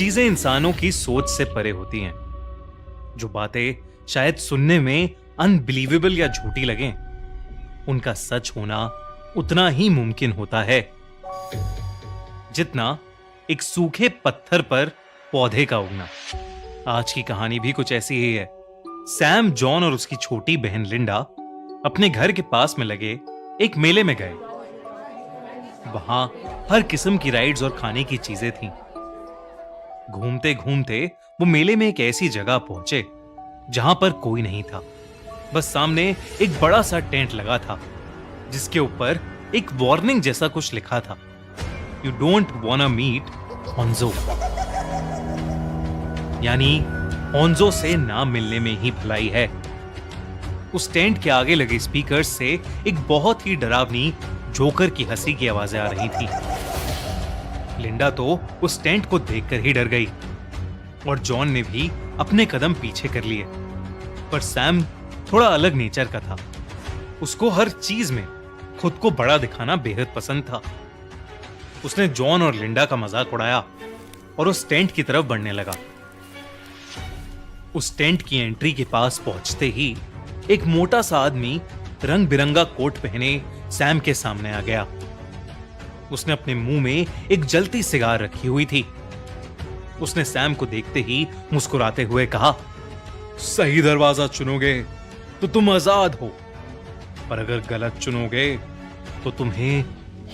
चीजें इंसानों की सोच से परे होती हैं। जो बातें शायद सुनने में अनबिलीवेबल या झूठी लगें, उनका सच होना उतना ही मुमकिन होता है जितना एक सूखे पत्थर पर पौधे का उगना। आज की कहानी भी कुछ ऐसी ही है। सैम, जॉन और उसकी छोटी बहन लिंडा अपने घर के पास में लगे एक मेले में गए। वहां हर किस्म की राइड्स और खाने की चीजें थीं। घूमते घूमते वो मेले में एक ऐसी जगह पहुंचे जहां पर कोई नहीं था। बस सामने एक बड़ा सा टेंट लगा था जिसके ऊपर एक वार्निंग जैसा कुछ लिखा था, you don't wanna meet Honjo, यानी होंजो से ना मिलने में ही भलाई है। उस टेंट के आगे लगे स्पीकर से एक बहुत ही डरावनी जोकर की हंसी की आवाजें आ रही थी। लिंडा तो उस टेंट को देखकर ही डर गई और जॉन ने भी अपने कदम पीछे कर लिए। पर सैम थोड़ा अलग नेचर का था। उसको हर चीज में खुद को बड़ा दिखाना बेहद पसंद था। उसने जॉन और लिंडा का मजाक उड़ाया और उस टेंट की तरफ बढ़ने लगा। उस टेंट की एंट्री के पास पहुंचते ही एक मोटा सा आदमी रंग बिरंगा कोट पहने सैम के सामने आ गया। उसने अपने मुंह में एक जलती सिगार रखी हुई थी। उसने सैम को देखते ही मुस्कुराते हुए कहा, सही दरवाजा चुनोगे तो तुम आजाद हो, पर अगर गलत चुनोगे तो तुम्हें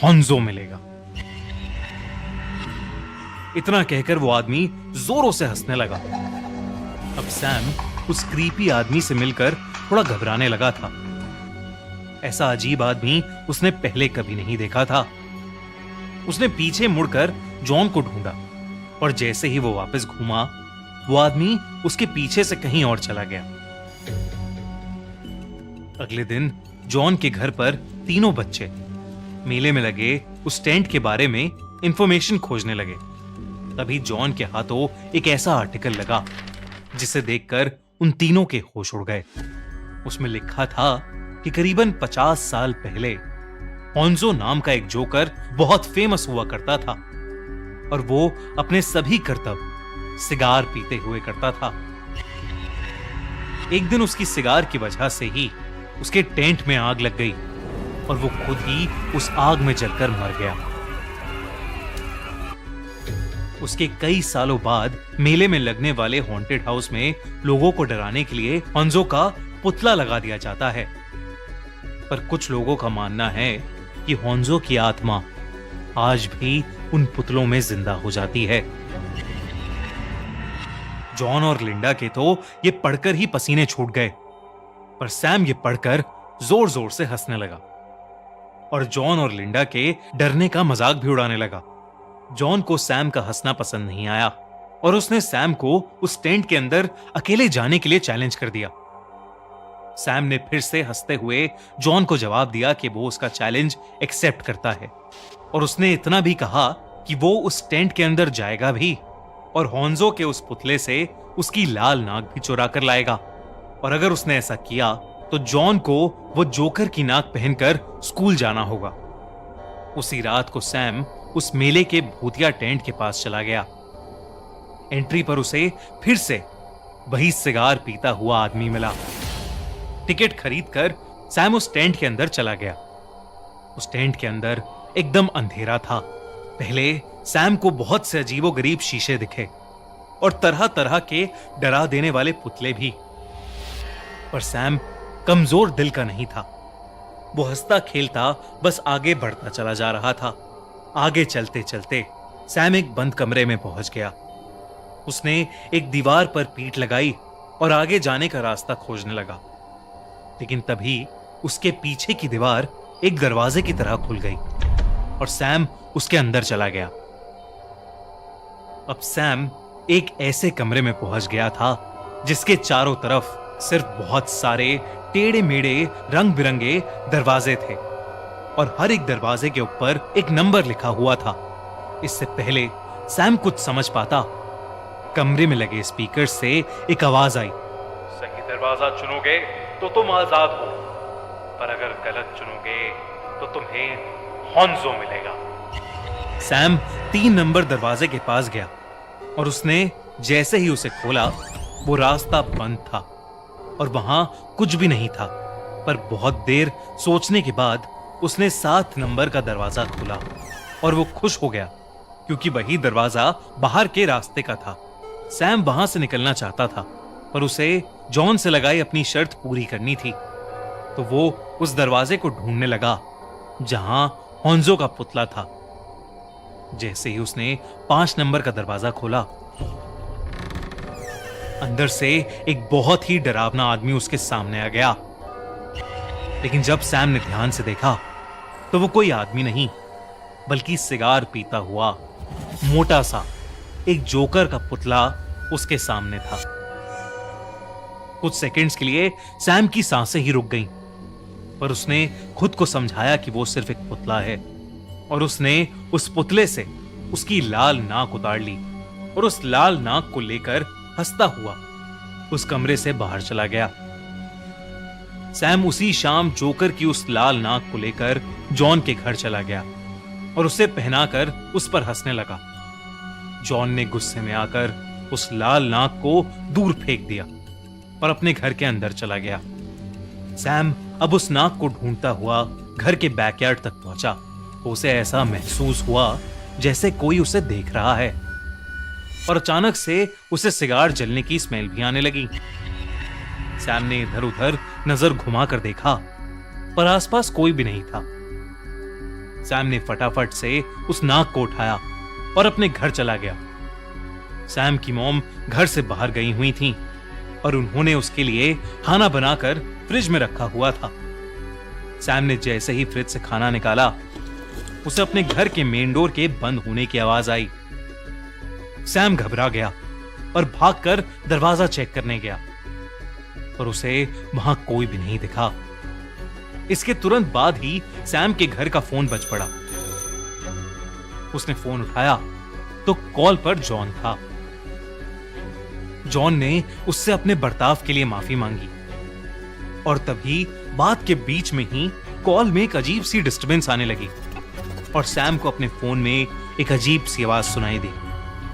होंजो मिलेगा। इतना कहकर वो आदमी जोरों से हंसने लगा। अब सैम उस क्रीपी आदमी से मिलकर थोड़ा घबराने लगा था। ऐसा अजीब आदमी उसने पहले कभी नहीं देखा था। उसने पीछे मुड़कर जॉन को ढूंढा और जैसे ही वो वापस घूमा, वो आदमी उसके पीछे से कहीं और चला गया। अगले दिन जॉन के घर पर तीनों बच्चे मेले में लगे उस टेंट के बारे में इंफॉर्मेशन खोजने लगे। तभी जॉन के हाथों एक ऐसा आर्टिकल लगा जिसे देखकर उन तीनों के होश उड़ गए। उसमें लिखा था कि करीबन 50 साल पहले होंजो नाम का एक जोकर बहुत फेमस हुआ करता था और वो अपने सभी करतब सिगार पीते हुए करता था। एक दिन उसकी सिगार की वजह से ही उसके टेंट में आग लग गई और वो खुद ही उस आग में जलकर मर गया। उसके कई सालों बाद मेले में लगने वाले हॉन्टेड हाउस में लोगों को डराने के लिए होंजो का पुतला लगा दिया जाता है। पर कुछ लोगों का मानना है कि होंजो की आत्मा आज भी उन पुतलों में जिंदा हो जाती है। जॉन और लिंडा के तो ये पढ़कर ही पसीने छूट गए, पर सैम ये पढ़कर जोर जोर से हंसने लगा और जॉन और लिंडा के डरने का मजाक भी उड़ाने लगा। जॉन को सैम का हंसना पसंद नहीं आया और उसने सैम को उस टेंट के अंदर अकेले जाने के लिए चैलेंज कर दिया। सैम ने फिर से हंसते हुए जॉन को जवाब दिया कि वो उसका चैलेंज एक्सेप्ट करता है और उसने इतना भी कहा कि वो उस टेंट के अंदर जाएगा भी और होंजो के उस पुतले से उसकी लाल नाक भी चुरा कर लाएगा। और अगर उसने ऐसा किया तो जॉन को वो जोकर की नाक पहनकर स्कूल जाना होगा। उसी रात को सैम उस मेले के भूतिया टेंट के पास चला गया। एंट्री पर उसे फिर से वही सिगार पीता हुआ आदमी मिला। टिकट खरीदकर सैम उस टेंट के अंदर चला गया। उस टेंट के अंदर एकदम अंधेरा था। पहले सैम को बहुत से अजीबोगरीब शीशे दिखे और तरह तरह के डरा देने वाले पुतले भी। पर सैम कमजोर दिल का नहीं था। वो हंसता खेलता बस आगे बढ़ता चला जा रहा था। आगे चलते चलते सैम एक बंद कमरे में पहुंच गया। उसने एक दीवार पर पीठ लगाई और आगे जाने का रास्ता खोजने लगा, लेकिन तभी उसके पीछे की दीवार एक दरवाजे की तरह खुल गई और सैम उसके अंदर चला गया। अब सैम एक ऐसे कमरे में पहुंच गया था जिसके चारों तरफ सिर्फ बहुत सारे टेढ़े मेढ़े रंग बिरंगे दरवाजे थे और हर एक दरवाजे के ऊपर एक नंबर लिखा हुआ था। इससे पहले सैम कुछ समझ पाता, कमरे में लगे स्पीकर से एक आवाज आई, सही दरवाजा चुनोगे तो तुम आजाद हो, पर अगर गलत चुनोगे तो तुम्हें होंजो मिलेगा। सैम 3 नंबर दरवाजे के पास गया और उसने जैसे ही उसे खोला वो रास्ता बंद था और वहां कुछ भी नहीं था। पर बहुत देर सोचने के बाद उसने 7 नंबर का दरवाजा खोला और वो खुश हो गया क्योंकि वही दरवाजा बाहर के रास्ते का था। सैम वहां से निकलना चाहता था पर उसे जॉन से लगाई अपनी शर्त पूरी करनी थी, तो वो उस दरवाजे को ढूंढने लगा जहां होंजो का पुतला था। जैसे ही उसने 5 नंबर का दरवाजा खोला, अंदर से एक बहुत ही डरावना आदमी उसके सामने आ गया। लेकिन जब सैम ने ध्यान से देखा तो वो कोई आदमी नहीं बल्कि सिगार पीता हुआ मोटा सा एक जोकर का पुतला उसके सामने था। कुछ सेकंड्स के लिए सैम की सांसें ही रुक गईं, पर उसने खुद को समझाया कि वो सिर्फ एक पुतला है और उसने उस पुतले से उसकी लाल नाक उतार ली और उस लाल नाक को लेकर हंसता हुआ उस कमरे से बाहर चला गया। सैम उसी शाम जोकर की उस लाल नाक को लेकर जॉन के घर चला गया और उसे पहनाकर उस पर हंसने लगा। जॉन ने गुस्से में आकर उस लाल नाक को दूर फेंक दिया और अपने घर के अंदर चला गया। सैम अब उस नाक को ढूंढता हुआ घर के बैकयार्ड तक पहुंचा। उसे ऐसा महसूस हुआ जैसे कोई उसे देख रहा है और अचानक से उसे सिगार जलने की स्मेल भी आने लगी। सैम ने इधर उधर नजर घुमाकर देखा पर आसपास कोई भी नहीं था। सैम ने फटाफट से उस नाक को उठाया और अपने घर चला गया। सैम की मॉम घर से बाहर गई हुई थी और उन्होंने उसके लिए खाना बनाकर फ्रिज में रखा हुआ था। सैम ने जैसे ही फ्रिज से खाना निकाला, उसे अपने घर के मेन डोर के बंद होने की आवाज आई। सैम घबरा गया और भागकर दरवाजा चेक करने गया, पर उसे वहां कोई भी नहीं दिखा। इसके तुरंत बाद ही सैम के घर का फोन बज पड़ा। उसने फोन उठाया तो कॉल पर जॉन था। जॉन ने उससे अपने बर्ताव के लिए माफी मांगी और तभी बात के बीच में ही कॉल में एक अजीब सी डिस्टरबेंस आने लगी और सैम को अपने फोन में एक अजीब सी आवाज सुनाई दी,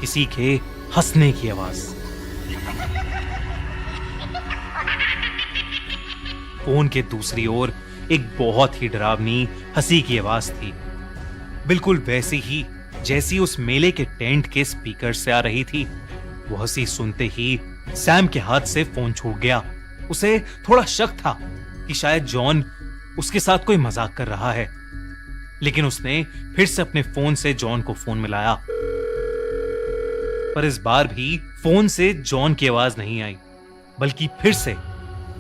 किसी के हंसने की आवाज। फोन के दूसरी ओर एक बहुत ही डरावनी हंसी की आवाज थी, बिल्कुल वैसी ही जैसी उस मेले के टेंट के स्पीकर से आ रही थी। वो हंसी सुनते ही सैम के हाथ से फोन छूट गया। उसे थोड़ा शक था कि शायद जॉन उसके साथ कोई मजाक कर रहा है, लेकिन उसने फिर से अपने फोन से जॉन को फोन मिलाया, पर इस बार भी फोन से जॉन की आवाज नहीं आई, बल्कि फिर से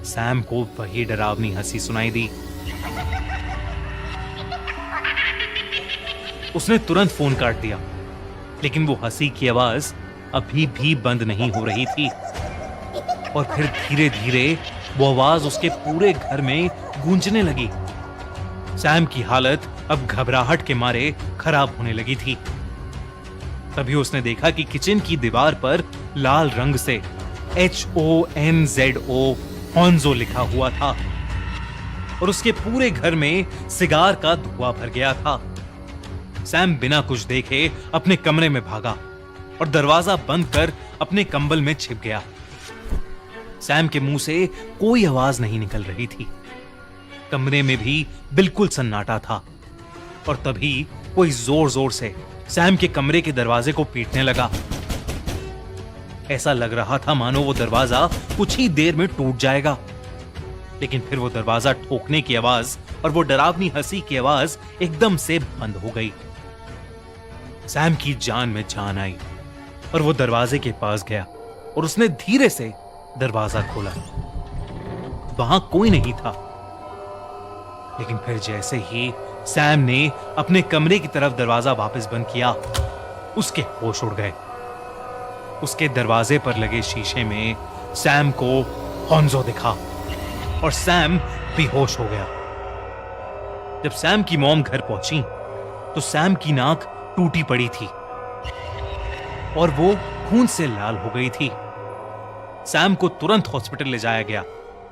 सैम को वही डरावनी हंसी सुनाई दी। उसने तुरंत फोन काट दिया, लेकिन वो हंसी की आवाज अभी भी बंद नहीं हो रही थी और फिर धीरे धीरे वो आवाज उसके पूरे घर में गूंजने लगी। सैम की हालत अब घबराहट के मारे खराब होने लगी थी। तभी उसने देखा कि किचन की दीवार पर लाल रंग से HONZO होंजो लिखा हुआ था और उसके पूरे घर में सिगार का धुआं भर गया था। सैम बिना कुछ देखे अपने कमरे में भागा और दरवाजा बंद कर अपने कंबल में छिप गया। सैम के मुंह से कोई आवाज नहीं निकल रही थी। कमरे में भी बिल्कुल सन्नाटा था और तभी कोई जोर जोर से सैम के कमरे के दरवाजे को पीटने लगा। ऐसा लग रहा था मानो वो दरवाजा कुछ ही देर में टूट जाएगा, लेकिन फिर वो दरवाजा ठोकने की आवाज और वो डरावनी हंसी की आवाज एकदम से बंद हो गई। सैम की जान में जान आई और वो दरवाजे के पास गया और उसने धीरे से दरवाजा खोला। वहां कोई नहीं था, लेकिन फिर जैसे ही सैम ने अपने कमरे की तरफ दरवाजा वापस बंद किया, उसके होश उड़ गए। उसके दरवाजे पर लगे शीशे में सैम को होंजो दिखा और सैम बेहोश हो गया। जब सैम की मॉम घर पहुंची तो सैम की नाक टूटी पड़ी थी और वो खून से लाल हो गई थी। सैम को तुरंत हॉस्पिटल ले जाया गया।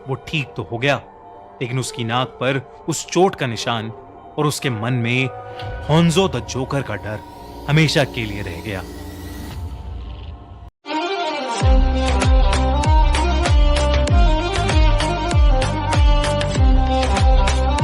वो ठीक तो हो गया, लेकिन उसकी नाक पर उस चोट का निशान और उसके मन में होंजो द जोकर का डर हमेशा के लिए रह गया।